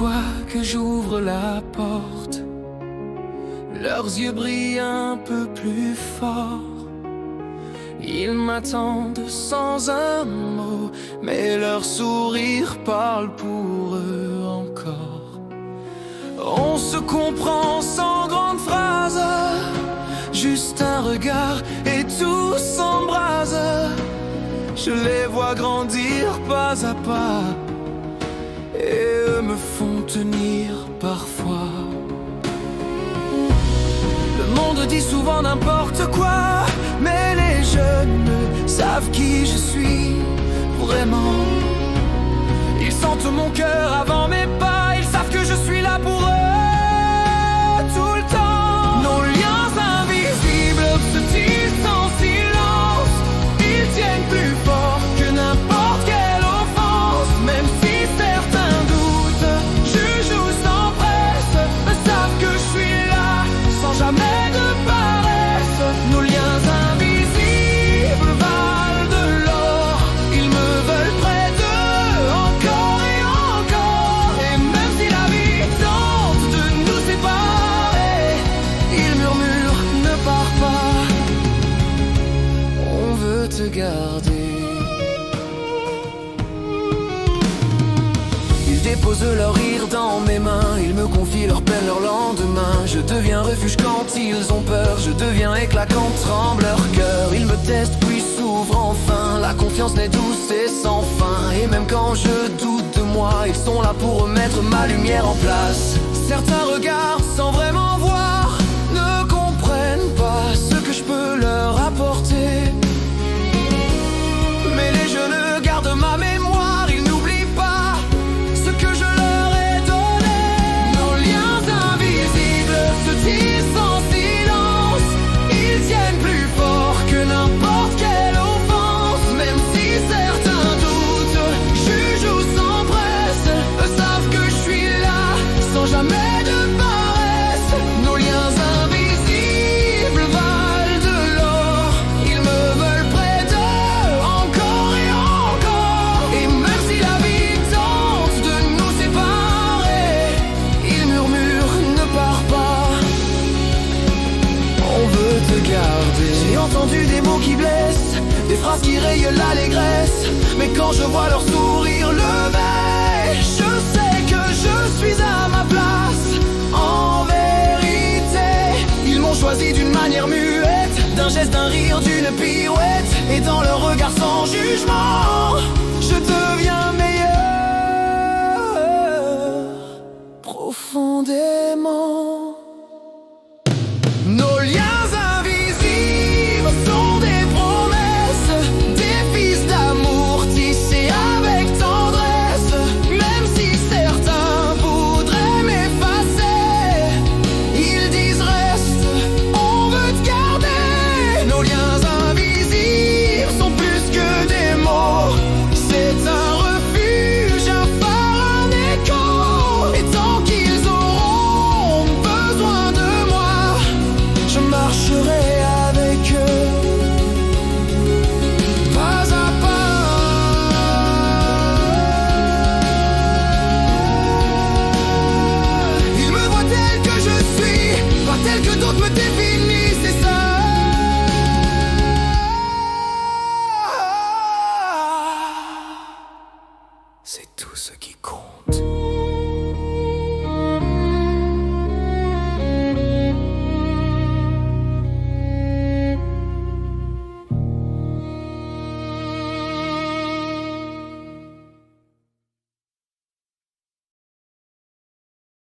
fois que j'ouvre la porte, leurs yeux brillent un peu plus fort. Ils m'attendent sans un mot, mais leur sourire parle pour eux encore. On se comprend sans grande phrase, juste un regard et tout s'embrase. Je les vois grandir pas à pas, et eux me font tenir parfois. Le monde dit souvent n'importe quoi, mais les jeunes savent qui je suis vraiment. Ils sentent mon cœur avant mes pas, ils savent que je suis là pour eux tout le temps. Nos liens invisibles se tissent en silence, ils tiennent plus fort que n'importe quelle offense. Même si certains doutent, jugent ou s'empressent, savent que je suis là sans jamais de paresse. Nos liens invisibles valent de l'or, ils me veulent près d'eux encore et encore. Et même si la vie tente de nous séparer, ils murmurent ne pars pas, on veut te garder. Ils déposent leur rire dans mes mains, ils me confient leur peine, leur lendemain. Je deviens refuge quand ils ont peur, je deviens éclat quand tremble leur cœur. Ils me testent puis s'ouvrent enfin, la confiance n'est douce et sans fin. Et même quand je doute de moi, ils sont là pour remettre ma lumière en place. Certains regardent sans vraiment voir, ne comprennent pas ce que je peux leur apporter. Mais les jeunes gardent ma mémoire, ils n'oublient pas ce que je leur ai donné. Nos liens invisibles se tissent en silence, ils tiennent plus fort que n'importe quelle offense. Même si certains doutent, jugent ou s'empressent, eux savent que je suis là sans jamais de paresse. Nos liens invisibles valent de l'or, ils me veulent près d'eux encore et encore. Et même si la vie tente de nous séparer, ils murmurent ne pars pas, on veut te garder. J'ai entendu des mots qui blessent, des phrases qui rayent l'allégresse, mais quand je vois leur sourire levé, je sais que je suis à ma place. En vérité, ils m'ont choisi d'une manière muette, d'un geste, d'un rire, d'une pirouette. Et dans leur regard sans jugement, je deviens meilleur profondément. Nos liens invisibles sont des promesses, des fils d'amour tissés avec tendresse. Même si certains voudraient m'effacer, ils disent reste, on veut te garder. Nos liens invisibles sont plus que des mots, c'est un refuge, un phare, un écho. Et tant qu'ils auront besoin de moi, je marcherai avec eux, pas à pas. Ils me voient tel que je suis, pas tel que d'autres me définissent, c'est ça. C'est tout ce qui compte.